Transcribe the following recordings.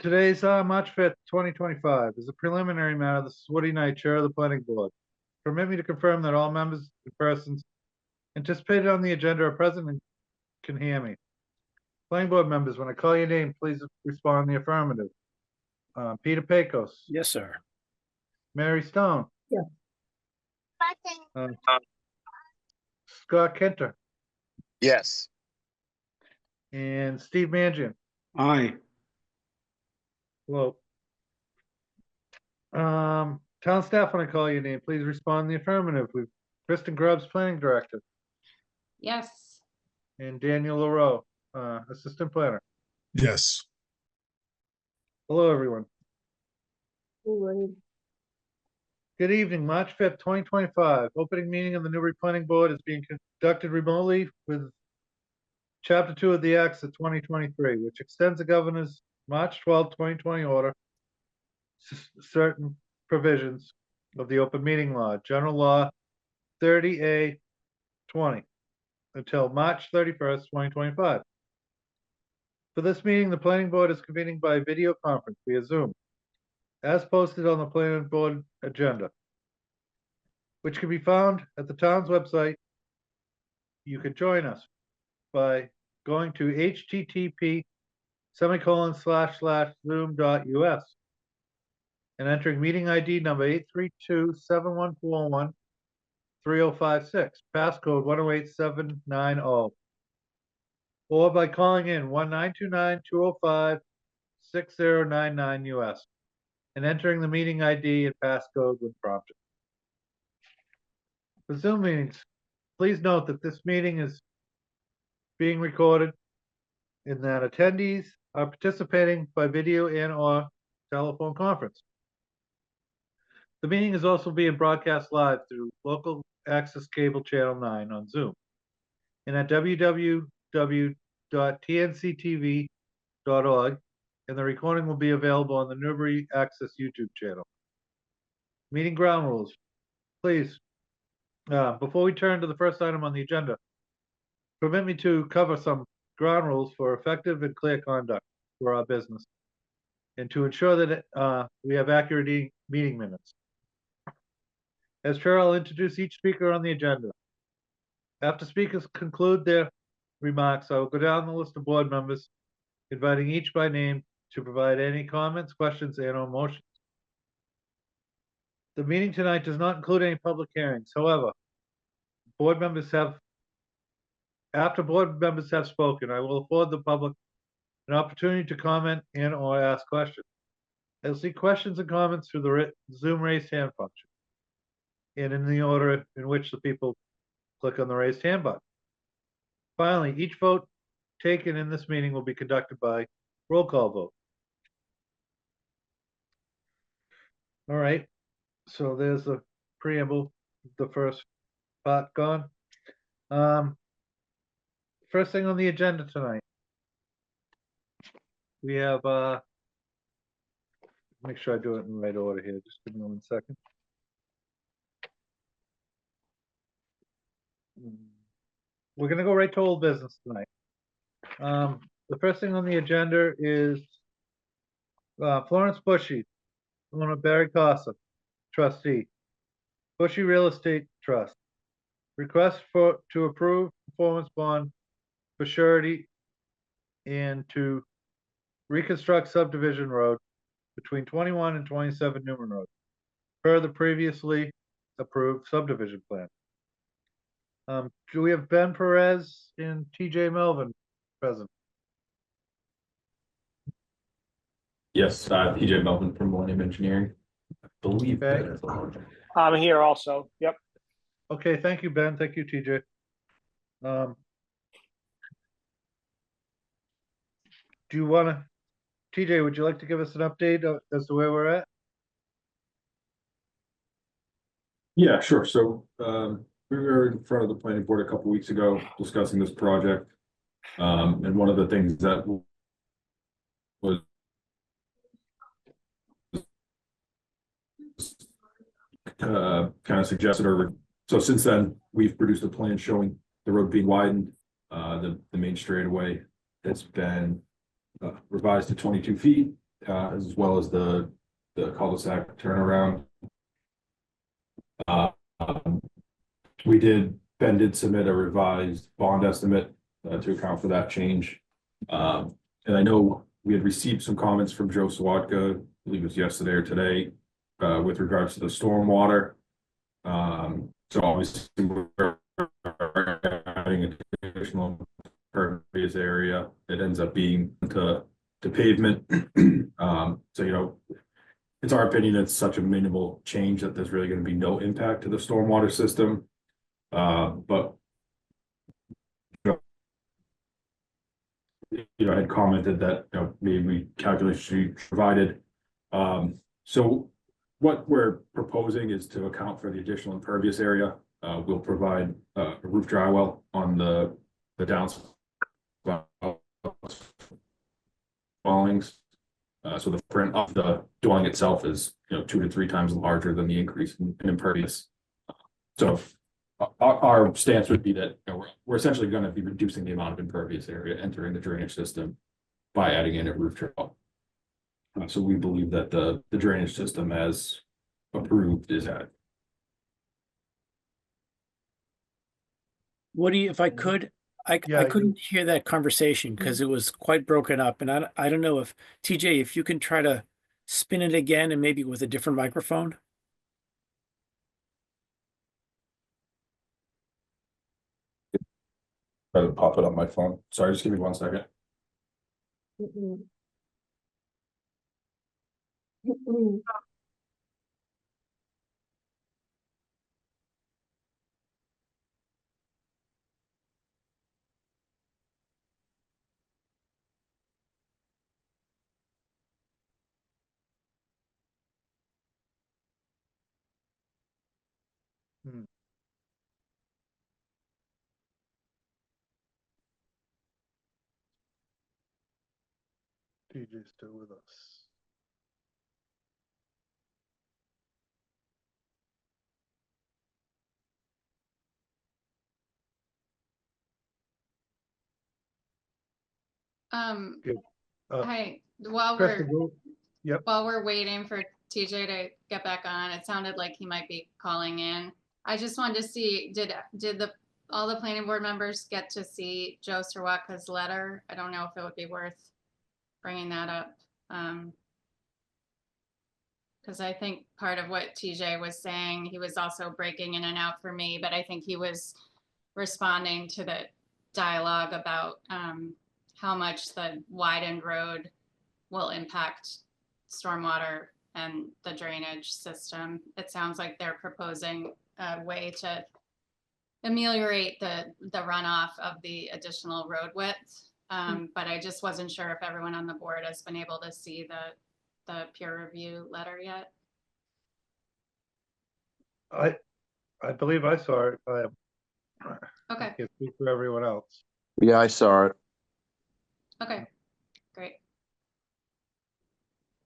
Today's March 5th, 2025 is a preliminary matter. This is Woody Knight, Chair of the Planning Board. Permit me to confirm that all members and persons anticipated on the agenda are present and can hear me. Planning Board members, when I call your name, please respond in the affirmative. Peter Pecos. Yes, sir. Mary Stone. Yeah. Scott Kenter Yes. and Steve Mangian. Aye. Hello. Town staff, when I call your name, please respond in the affirmative. We've Kristen Grubbs, Planning Director, Yes. and Daniel LaRoe, Assistant Planner. Yes. Hello, everyone. Good evening, March 5th, 2025. Opening meeting of the Newbury Planning Board is being conducted remotely with Chapter 2 of the Acts of 2023, which extends the Governor's March 12, 2020 order certain provisions of the Open Meeting Law, General Law 30A 20, until March 31st, 2025. For this meeting, the Planning Board is convening by video conference via Zoom, as posted on the Planning Board agenda, which can be found at the town's website. You can join us by going to http://zoom.us and entering meeting ID number 832-7141-3056, passcode 108790, or by calling in 1-929-205-6099 US and entering the meeting ID and passcode when prompted. For Zoom meetings, please note that this meeting is being recorded and that attendees are participating by video and/or telephone conference. The meeting is also being broadcast live through local access cable channel 9 on Zoom and at www.tnctv.org, and the recording will be available on the Newbury Access YouTube channel. Meeting ground rules. Please, before we turn to the first item on the agenda, permit me to cover some ground rules for effective and clear conduct for our business and to ensure that we have accurate meeting minutes. As chair, I'll introduce each speaker on the agenda. After speakers conclude their remarks, I will go down the list of board members, inviting each by name to provide any comments, questions, and/or motions. The meeting tonight does not include any public hearings. However, after board members have spoken, I will afford the public an opportunity to comment and/or ask questions. I'll see questions and comments through the Zoom raised hand function and in the order in which the people click on the raised hand button. Finally, each vote taken in this meeting will be conducted by roll call vote. All right, so there's the preamble, the first part gone. First thing on the agenda tonight, we have, make sure I do it in the right order here, just give me 1 second. We're gonna go right to old business tonight. The first thing on the agenda is Florence Bushy, owner of Barry Casa, trustee, Bushy Real Estate Trust. Request to approve performance bond for surety and to reconstruct subdivision road between 21 and 27 Newman Road, per the previously approved subdivision plan. Do we have Ben Perez and TJ Melvin present? Yes, TJ Melvin from Millennium Engineering. I believe Okay. Ben is on. I'm here also. Yep. Okay, thank you, Ben. Thank you, TJ. Do you want to, TJ, would you like to give us an update as to where we're at? Yeah, sure. So we were in front of the planning board a couple weeks ago discussing this project. And one of the things that was kind of suggested, or so since then we've produced a plan showing the road being widened. The main straightaway has been revised to 22 feet. as well as the cul-de-sac turnaround. Um, Ben did submit a revised bond estimate to account for that change. And I know we had received some comments from Joe Sawatka, I believe it was yesterday or today, with regards to the stormwater. So obviously we're adding additional impervious area. It ends up being to pavement. So, you know, it's our opinion, it's such a minimal change that there's really going to be no impact to the stormwater system. But you know, I had commented that, you know, maybe calculations should be provided. So what we're proposing is to account for the additional impervious area. We'll provide a roof drywall on the downspout dwellings. So the footprint of the dwelling itself is, you know, 2 to 3 times larger than the increase in impervious. So our stance would be that, you know, we're essentially going to be reducing the amount of impervious area entering the drainage system by adding in a roof drywall. So we believe that the drainage system as approved is adequate. Woody, if I could, I Yeah, couldn't hear that conversation because it was quite broken up, and I don't know if TJ, if you can try to spin it again and maybe with a different microphone. Try to pop it on my phone. Sorry, just give me 1 second. TJ's still with us. Good. Hi, while Press the we're, vote. while we're waiting for TJ to get back on, it sounded like he might be calling in. I just wanted to see, did all the planning board members get to see Joe Sirwatka's letter? I don't know if it would be worth bringing that up. Because I think part of what TJ was saying, he was also breaking in and out for me, but I think he was responding to the dialogue about how much the widened road will impact stormwater and the drainage system. It sounds like they're proposing a way to ameliorate the runoff of the additional road width. But I just wasn't sure if everyone on the board has been able to see the peer review letter yet. I believe I saw it. Okay, I can't speak for everyone else. Yeah, I saw it. okay, great.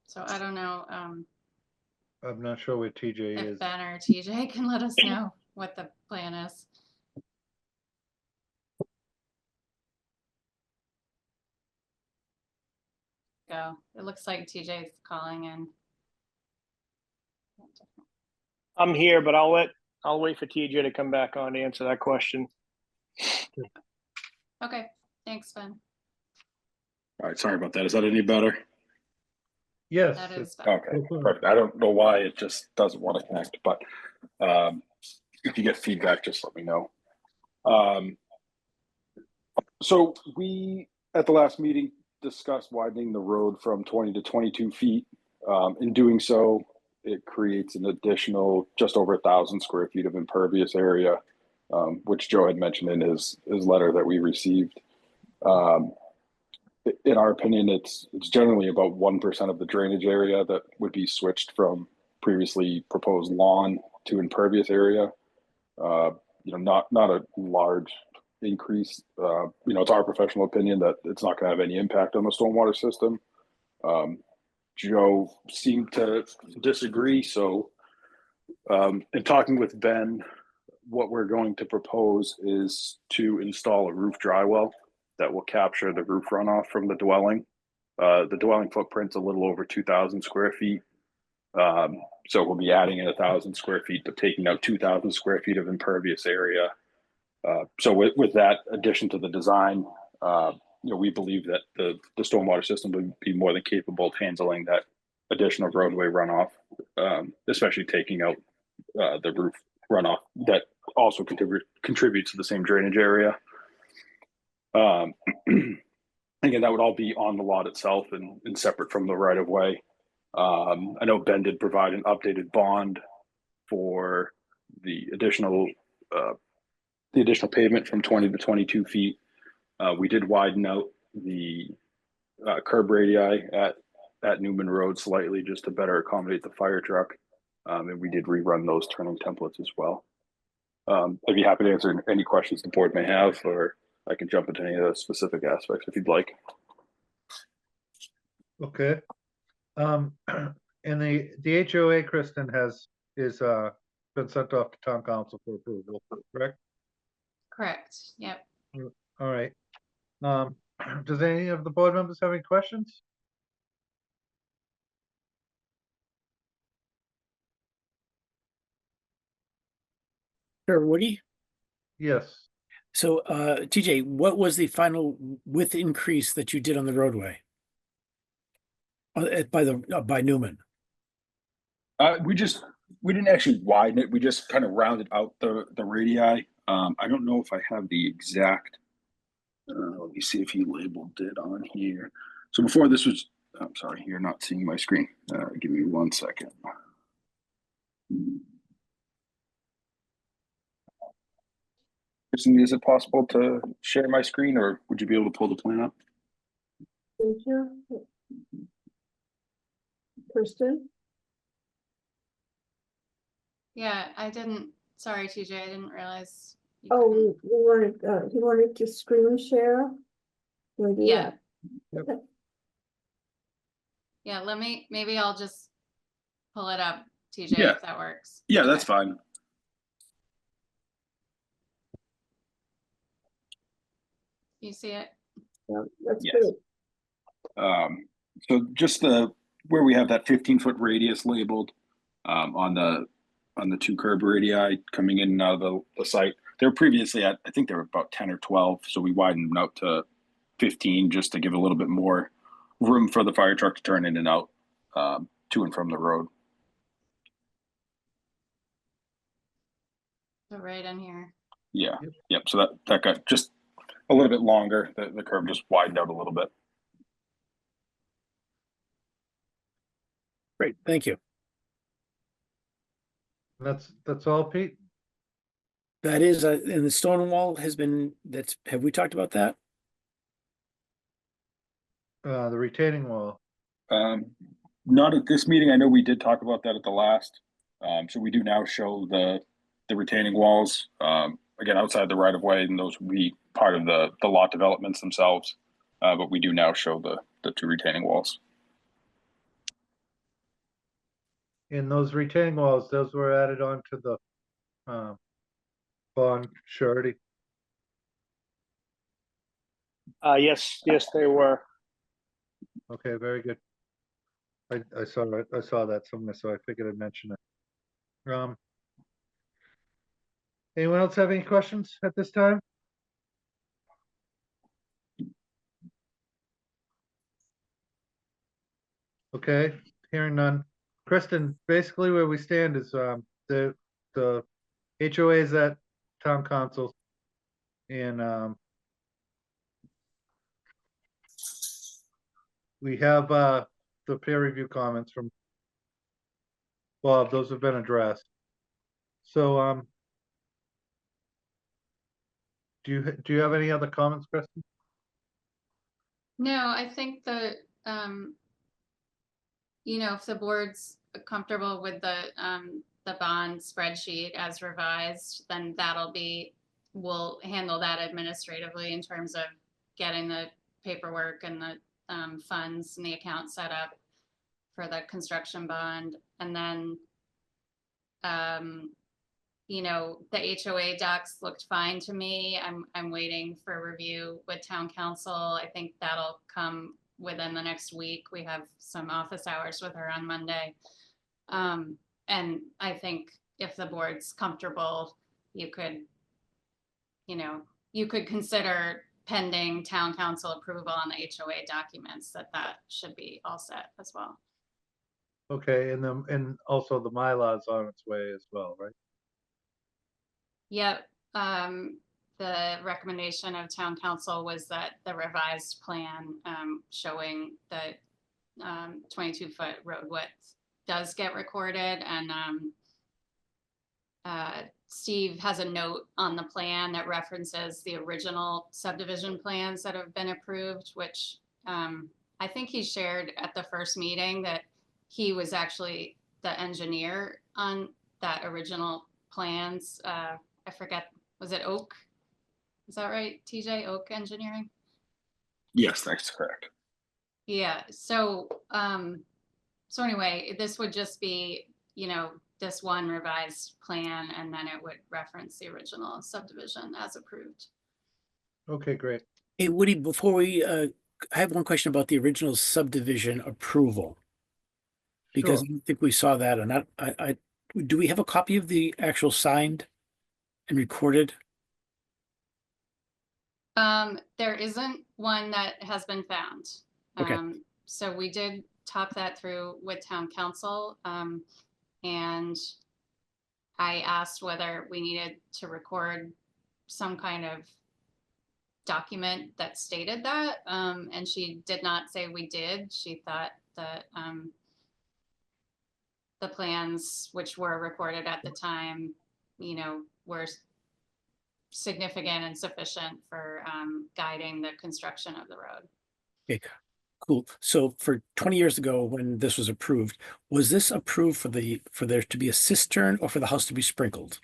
So I don't know I'm not sure where TJ if is. Ben or TJ can let us know what the plan is. Go. It looks like TJ's calling in. I'm here, but I'll wait for TJ to come back on to answer that question. Okay, thanks, Ben. All right, sorry about that. Is that any better? Yes. That is it's- better. Okay, perfect. I don't know why it just doesn't want to connect, but if you get feedback, just let me know. So we, at the last meeting, discussed widening the road from 20 to 22 feet. In doing so, it creates an additional just over 1,000 square feet of impervious area, which Joe had mentioned in his letter that we received. In our opinion, it's generally about 1% of the drainage area that would be switched from previously proposed lawn to impervious area. You know, not a large increase. You know, it's our professional opinion that it's not going to have any impact on the stormwater system. Joe seemed to disagree. So in talking with Ben, what we're going to propose is to install a roof dry well that will capture the roof runoff from the dwelling. The dwelling footprint's a little over 2,000 square feet. So we'll be adding in 1,000 square feet, but taking out 2,000 square feet of impervious area. So with that addition to the design, we believe that the stormwater system would be more than capable of handling that additional roadway runoff, especially taking out the roof runoff that also contributes to the same drainage area. Again, that would all be on the lot itself and separate from the right of way. I know Ben did provide an updated bond for the additional pavement from 20 to 22 feet. We did widen out the curb radii at Newman Road slightly just to better accommodate the fire truck. And we did rerun those turning templates as well. I'd be happy to answer any questions the board may have, or I can jump into any of those specific aspects if you'd like. Okay. And the HOA, Kristen, is been sent off to town council for approval, correct? Correct, yep. All right. Does any of the board members have any questions? Sure, Woody. Yes. So, TJ, what was the final width increase that you did on the roadway? By Newman? We didn't actually widen it. We just kind of rounded out the radii. I don't know if I have the exact. Let me see if he labeled it on here. So before this was, I'm sorry, you're not seeing my screen. Give me 1 second. Kristen, is it possible to share my screen, or would you be able to pull the plan up? Thank you. Kristen? Yeah, sorry, TJ, I didn't realize. you Oh, couldn't- you wanted to screen share? Wanna do Yeah. that? Okay. Yeah, maybe I'll just pull it up, TJ, Yeah. if that works. Yeah, that's Okay. fine. You see it? Yeah, that's Yes. good. So just where we have that 15-foot radius labeled on the two curb radii coming in and out of the site. They were previously I think they were about 10 or 12, so we widened them out to 15 just to give a little bit more room for the fire truck to turn in and out to and from the road. So right in here. Yeah. Yep. Yep. So that got just a little bit longer. The curb just widened out a little bit. Great, thank you. That's all, Pete? That is, and the stone wall have we talked about that? The retaining wall. Not at this meeting. I know we did talk about that at the last. So we do now show the retaining walls, again, outside the right of way, and those will be part of the lot developments themselves. But we do now show the two retaining walls. In those retaining walls, those were added on to the bond surety. Yes, they were. Okay, very good. I saw that somewhere, so I figured I'd mention it. Anyone else have any questions at this time? Okay, hearing none. Kristen, basically where we stand is the HOA is at town council. And we have the peer review comments from Bob. Those have been addressed. So do you have any other comments, Kristen? No, I think that, if the board's comfortable with the bond spreadsheet as revised, then we'll handle that administratively in terms of getting the paperwork and the funds and the account set up for the construction bond. And then, the HOA docs looked fine to me. I'm waiting for review with town council. I think that'll come within the next week. We have some office hours with her on Monday. And I think if the board's comfortable, you could, you could consider pending town council approval on the HOA documents, that should be all set as well. Okay, and also the Mylar's on its way as well, right? Yep, the recommendation of town council was that the revised plan, showing the 22-foot road width does get recorded, and Steve has a note on the plan that references the original subdivision plans that have been approved, which I think he shared at the first meeting that he was actually the engineer on that original plans. I forget, was it Oak? Is that right, TJ? Oak Engineering? Yes, that's correct. Yeah, so anyway, this would just be, this one revised plan, and then it would reference the original subdivision as approved. Okay, great. Hey, Woody, before we, I have one question about the original subdivision approval. Because Sure. I don't think we saw that, and do we have a copy of the actual signed and recorded? There isn't one that has been found. Okay. So we did talk that through with town council, and I asked whether we needed to record some kind of document that stated that, and she did not say we did. She thought that the plans, which were recorded at the time, were significant and sufficient for guiding the construction of the road. Okay, cool. So for 20 years ago, when this was approved, was this approved for there to be a cistern or for the house to be sprinkled?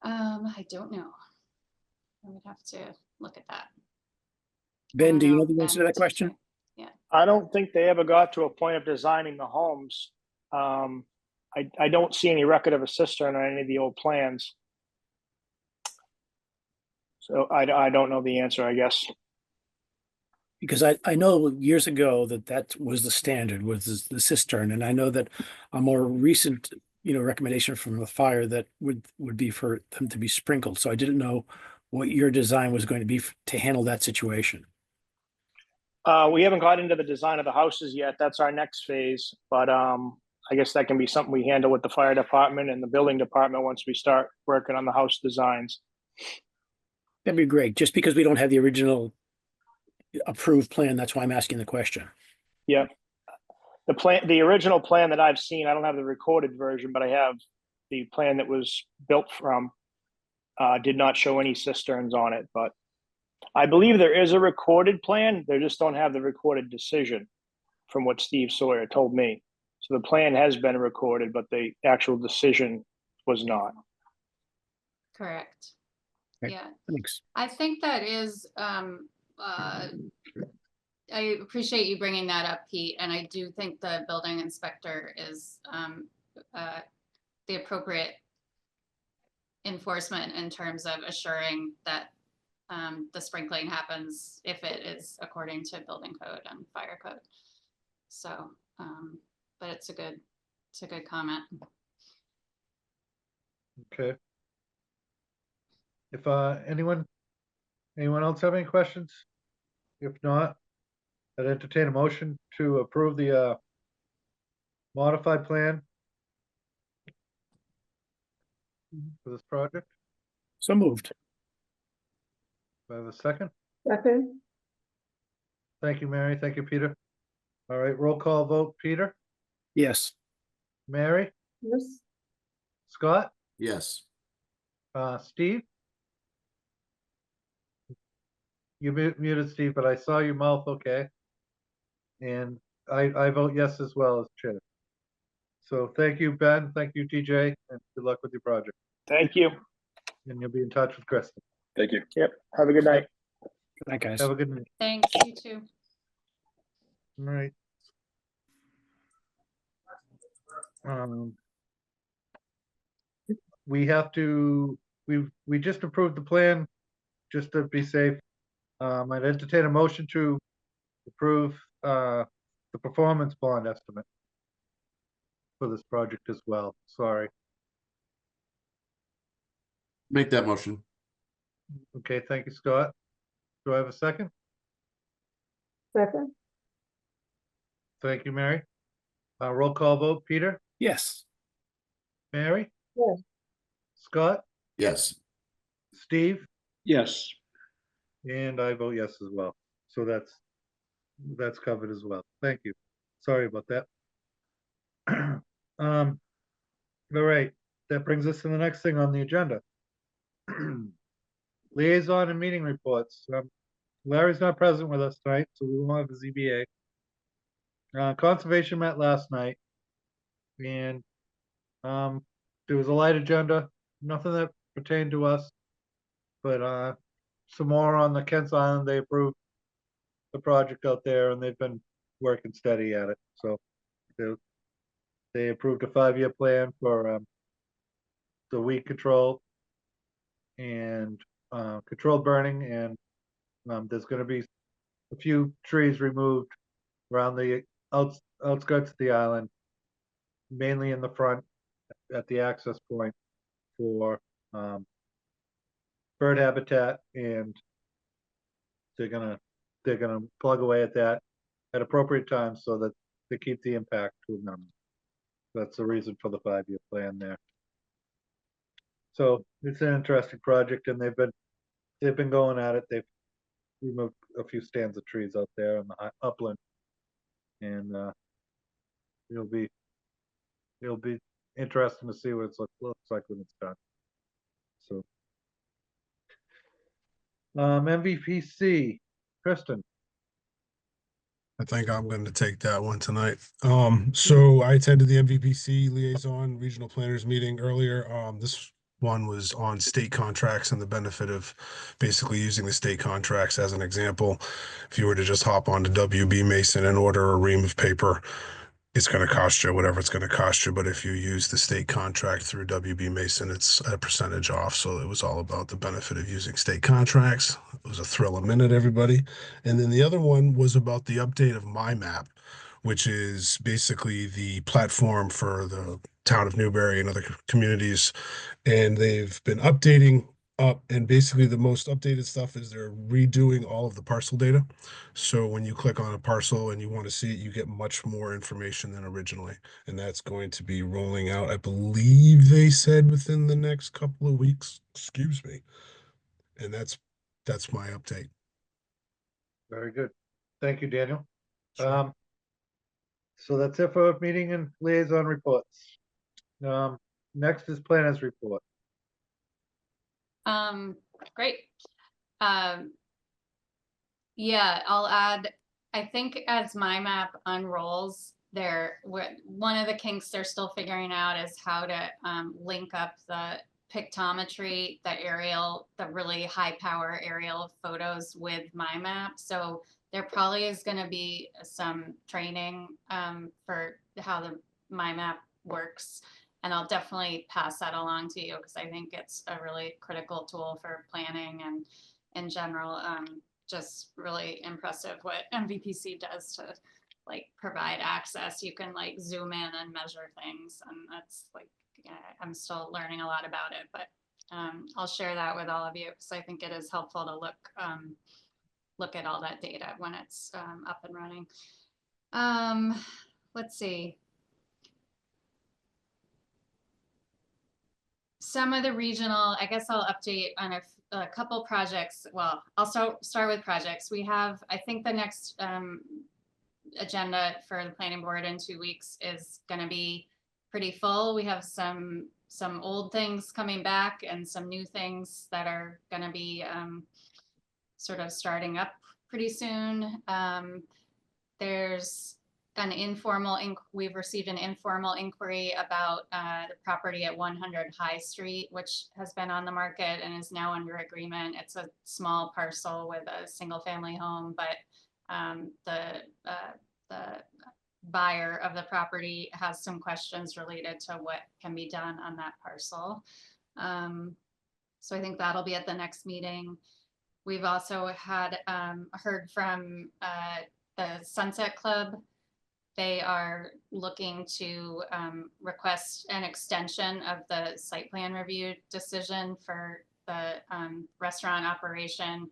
I don't know. I would have to look at that. Ben, do you know Ben, the answer to that question? TJ. I don't think they ever got to a point of designing the homes. I don't see any record of a cistern on any of the old plans. So I don't know the answer, I guess. Because I know years ago that was the standard, was the cistern, and I know that a more recent, recommendation from the fire that would be for them to be sprinkled. So I didn't know what your design was going to be to handle that situation. We haven't got into the design of the houses yet. That's our next phase, but I guess that can be something we handle with the fire department and the building department once we start working on the house designs. That'd be great. Just because we don't have the original approved plan, that's why I'm asking the question. Yeah. The original plan that I've seen, I don't have the recorded version, but I have the plan that was built from, did not show any cisterns on it, but I believe there is a recorded plan. They just don't have the recorded decision from what Steve Sawyer told me. So the plan has been recorded, but the actual decision was not. Correct. Okay. Yeah, Thanks. I think that is, I appreciate you bringing that up, Pete, and I do think the building inspector is the appropriate enforcement in terms of assuring that the sprinkling happens if it is according to building code and fire code. So, but it's a good comment. Okay. If anyone else have any questions? If not, I'd entertain a motion to approve the modified plan for this project. So moved. Do I have a second? Second, Thank you, Mary. Thank you, Peter. All right, roll call vote. Peter, Yes. Mary, yes, Scott, Yes. Steve? You muted, Steve, but I saw your mouth, okay? And I vote yes as well as chair. So thank you, Ben. Thank you, TJ, and good luck with your project. Thank you. And you'll be in touch with Kristen. Thank you. Yep. Have a good night. Good night, guys. Have a good night. Thanks, you too. All right. We have to, we just approved the plan just to be safe, I'd entertain a motion to approve, the performance bond estimate for this project as well. Sorry. Make that motion. Okay, thank you, Scott. Do I have a second? second, Thank you, Mary. Roll call vote, Peter, Yes. Mary? Yes. Scott, Yes. Steve, Yes. and I vote yes as well. So that's covered as well. Thank you. Sorry about that. All right, that brings us to the next thing on the agenda. Liaison and meeting reports. Larry's not present with us tonight, so we won't have the ZBA. Conservation met last night. And there was a light agenda, nothing that pertained to us. But some more on the Kents Island, they approved the project out there and they've been working steady at it, so. They approved a 5-year plan for the weed control and controlled burning, and there's gonna be a few trees removed around the outskirts of the island, mainly in the front at the access point for bird habitat, and they're gonna plug away at that at appropriate times so that they keep the impact to a minimum. That's the reason for the 5-year plan there. So it's an interesting project, and they've been going at it. They've removed a few stands of trees out there in the upland, and it'll be interesting to see what it looks like when it's done. So MVPC, Kristen. I think I'm going to take that one tonight. So I attended the MVPC liaison regional planners meeting earlier. This one was on state contracts and the benefit of basically using the state contracts as an example. If you were to just hop onto WB Mason and order a ream of paper, it's going to cost you whatever it's going to cost you. But if you use the state contract through WB Mason, it's a percentage off. So it was all about the benefit of using state contracts. It was a thrill a minute, everybody. And then the other one was about the update of MyMap, which is basically the platform for the town of Newbury and other communities. And they've been updating up, and basically the most updated stuff is they're redoing all of the parcel data. So when you click on a parcel and you want to see it, you get much more information than originally. And that's going to be rolling out, I believe they said within the next couple of weeks, excuse me. And that's my update. Very good. Thank you, Daniel. Sure. So that's it for meeting and liaison reports. Next is planners report. Great. Yeah, I'll add, I think as MyMap unrolls, one of the kinks they're still figuring out is how to link up the pictometry, the really high power aerial photos with MyMap. So there probably is going to be some training for how the MyMap works. And I'll definitely pass that along to you because I think it's a really critical tool for planning and in general, just really impressive what MVPC does to like provide access. You can like zoom in and measure things, and that's like, I'm still learning a lot about it, but I'll share that with all of you because I think it is helpful to look at all that data when it's up and running. Let's see. Some of the regional, I guess I'll update on a couple projects. Well, I'll start with projects. We have, I think the next agenda for the planning board in 2 weeks is going to be pretty full. We have some old things coming back and some new things that are going to be sort of starting up pretty soon. There's we've received an informal inquiry about the property at 100 High Street, which has been on the market and is now under agreement. It's a small parcel with a single family home, but the buyer of the property has some questions related to what can be done on that parcel. So I think that'll be at the next meeting. We've also had heard from the Sunset Club. They are looking to request an extension of the site plan review decision for the restaurant operation.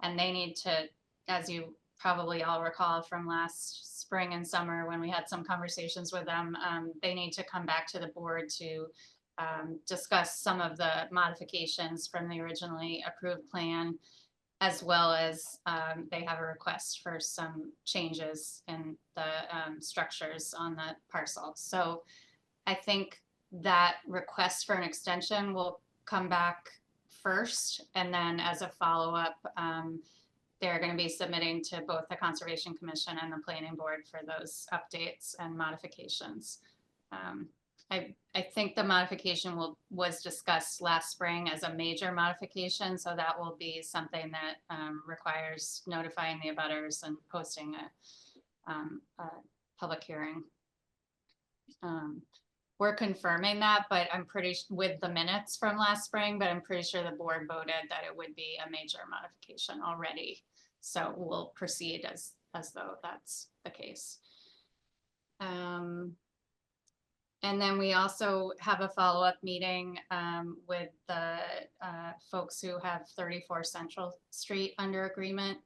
And they need to, as you probably all recall from last spring and summer when we had some conversations with them, they need to come back to the board to discuss some of the modifications from the originally approved plan, as well as they have a request for some changes in the structures on the parcel. So I think that request for an extension will come back first, and then as a follow-up, they're going to be submitting to both the Conservation Commission and the Planning Board for those updates and modifications. I think the modification was discussed last spring as a major modification, so that will be something that requires notifying the abutters and posting a public hearing. We're confirming that, but I'm pretty with the minutes from last spring, but I'm pretty sure the board voted that it would be a major modification already. So we'll proceed as though that's the case. And then we also have a follow-up meeting with the folks who have 34 Central Street under agreement.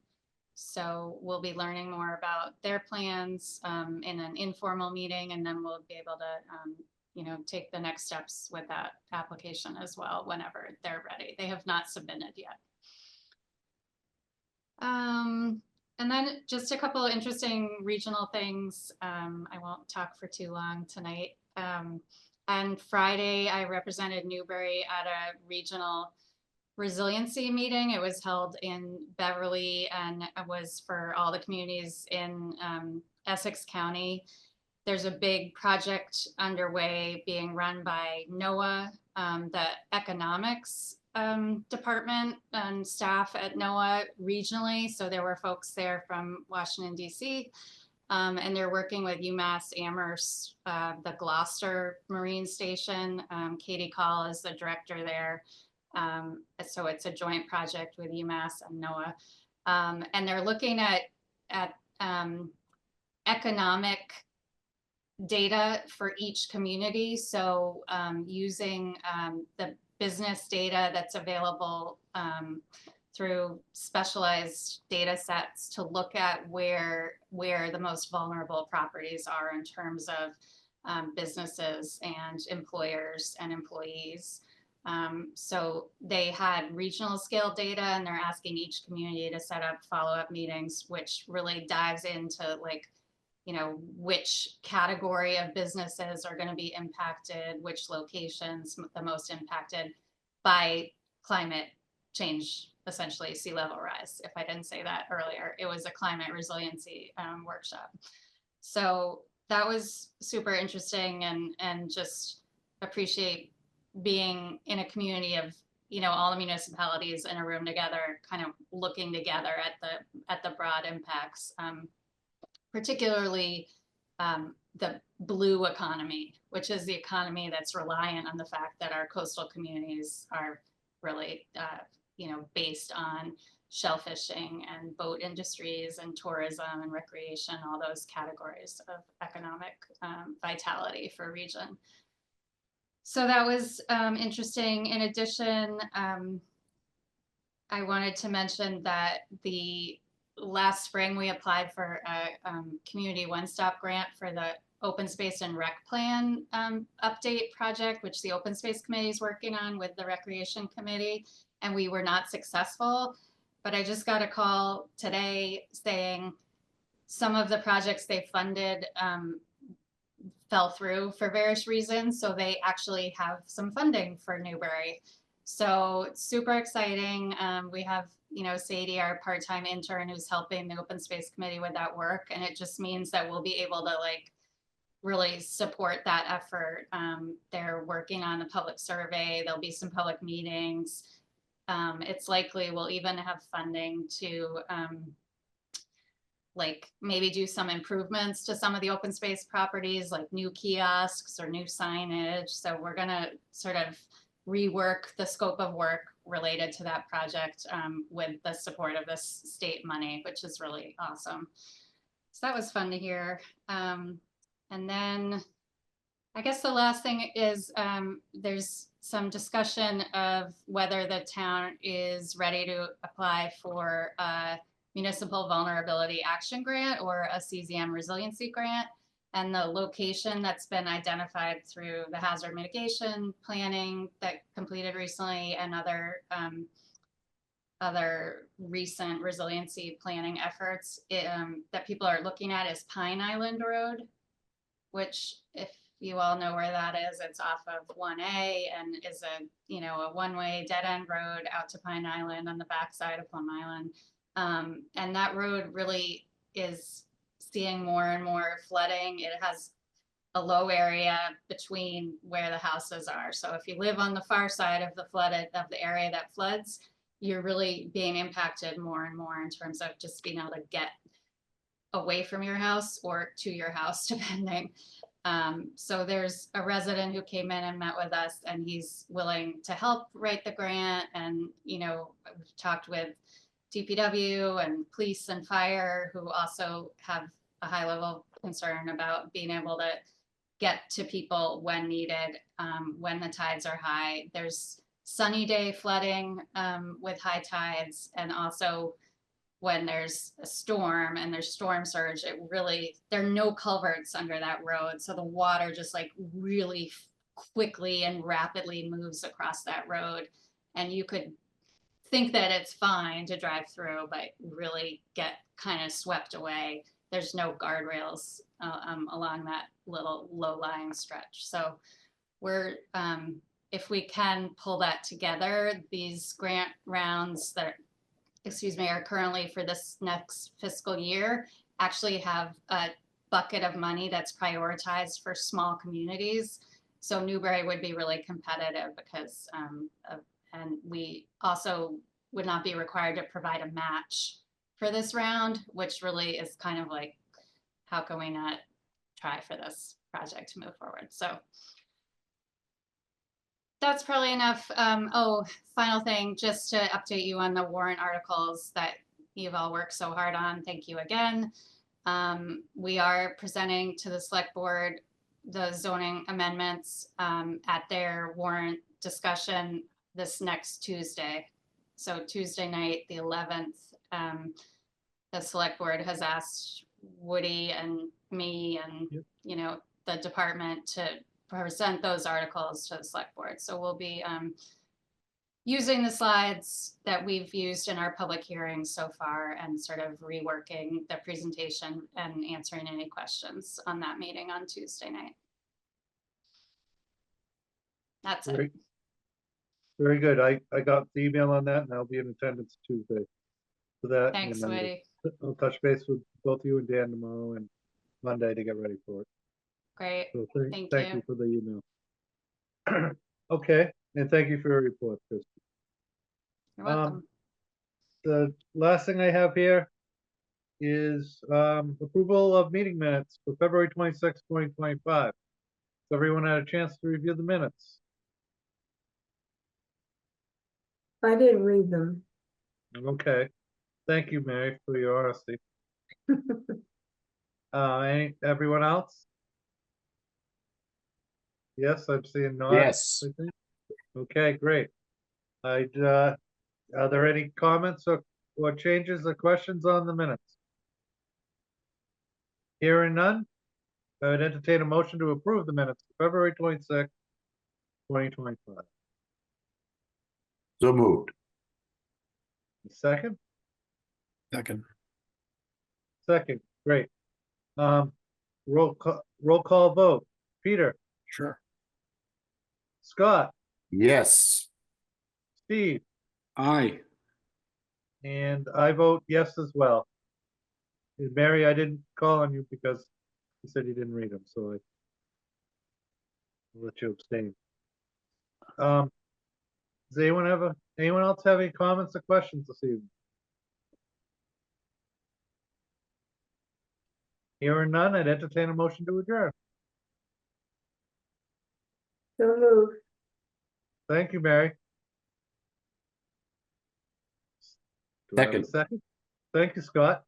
So we'll be learning more about their plans in an informal meeting, and then we'll be able to, take the next steps with that application as well whenever they're ready. They have not submitted yet. And then just a couple of interesting regional things. I won't talk for too long tonight. On Friday, I represented Newbury at a regional resiliency meeting. It was held in Beverly, and it was for all the communities in Essex County. There's a big project underway being run by NOAA, the economics department and staff at NOAA regionally. So there were folks there from Washington, D.C., and they're working with UMass Amherst, the Gloucester Marine Station. Katie Call is the director there. So it's a joint project with UMass and NOAA. And they're looking at economic data for each community. So using the business data that's available through specialized data sets to look at where the most vulnerable properties are in terms of businesses and employers and employees. So they had regional scale data, and they're asking each community to set up follow-up meetings, which really dives into which category of businesses are going to be impacted, which locations the most impacted by climate change, essentially sea level rise. If I didn't say that earlier, it was a climate resiliency workshop. So that was super interesting, and just appreciate being in a community of all the municipalities in a room together, kind of looking together at the broad impacts, particularly the blue economy, which is the economy that's reliant on the fact that our coastal communities are really based on shellfishing and boat industries and tourism and recreation, all those categories of economic vitality for a region. So that was interesting. In addition, I wanted to mention that last spring we applied for a community one-stop grant for the open space and rec plan update project, which the open space committee is working on with the recreation committee, and we were not successful. But I just got a call today saying some of the projects they funded fell through for various reasons, so they actually have some funding for Newbury. So it's super exciting. We have Sadie, our part-time intern, who's helping the open space committee with that work, and it just means that we'll be able to really support that effort. They're working on the public survey. There'll be some public meetings. It's likely we'll even have funding to maybe do some improvements to some of the open space properties, like new kiosks or new signage. So we're gonna sort of rework the scope of work related to that project with the support of this state money, which is really awesome. So that was fun to hear. And then I guess the last thing is there's some discussion of whether the town is ready to apply for a municipal vulnerability action grant or a CZM resiliency grant. And the location that's been identified through the hazard mitigation planning that completed recently and other recent resiliency planning efforts that people are looking at is Pine Island Road, which if you all know where that is, it's off of 1A and is a one-way dead end road out to Pine Island on the backside of Plum Island. And that road really is seeing more and more flooding. It has a low area between where the houses are. So if you live on the far side of the area that floods, you're really being impacted more and more in terms of just being able to get away from your house or to your house, depending. So there's a resident who came in and met with us, and he's willing to help write the grant. And, we've talked with DPW and police and fire, who also have a high level concern about being able to get to people when needed, when the tides are high. There's sunny day flooding with high tides, and also when there's a storm and there's storm surge, there are no culverts under that road. So the water just like really quickly and rapidly moves across that road. And you could think that it's fine to drive through, but really get kind of swept away. There's no guardrails along that little low-lying stretch. So we're, if we can pull that together, these grant rounds that are currently for this next fiscal year actually have a bucket of money that's prioritized for small communities. So Newbury would be really competitive because, and we also would not be required to provide a match for this round, which really is kind of like, how can we not try for this project to move forward? So that's probably enough. Final thing, just to update you on the warrant articles that you've all worked so hard on. Thank you again. We are presenting to the select board the zoning amendments at their warrant discussion this next Tuesday. So Tuesday night, the 11th, the select board has asked Woody and me and, the department to present those articles to the select board. So we'll be using the slides that we've used in our public hearings so far and sort of reworking the presentation and answering any questions on that meeting on Tuesday night. That's it. Great. Very good. I got the email on that, and I'll be in attendance Tuesday for that. Thanks, and Woody. I'll touch base with both you and Dan tomorrow and Monday to get ready for it. Great. So Thank thank you. you for the email. Okay, and thank you for your report, Christy. You're welcome. The last thing I have here is approval of meeting minutes for February 26, 2025. So everyone had a chance to review the minutes. I didn't read them. Okay, thank you, Mary, for your honesty. Everyone else? Yes, I'm seeing nods. Yes. I think. Okay, great. Are there any comments or changes or questions on the minutes? Hearing none, I would entertain a motion to approve the minutes for February 26, 2025. So moved. Second? Second, Great. Roll call vote. Peter, sure. Scott, Yes. Steve, Aye. and I vote yes as well. And Mary, I didn't call on you because you said you didn't read them, so I'll let you abstain. Does anyone else have any comments or questions this evening? Hearing none, I'd entertain a motion to adjourn. So moved. Thank you, Mary. Do I have a second? Thank you, Scott.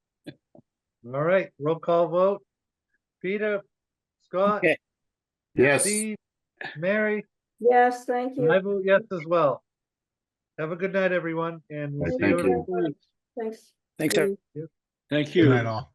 All right, roll call vote. Peter, Scott, Okay. Yes. Steve, Mary, Yes, thank and I you. vote yes as well. Have a good night, everyone, and we'll Right, see you thank in a you. couple weeks. Thanks. Thanks, Steve. Good night, all.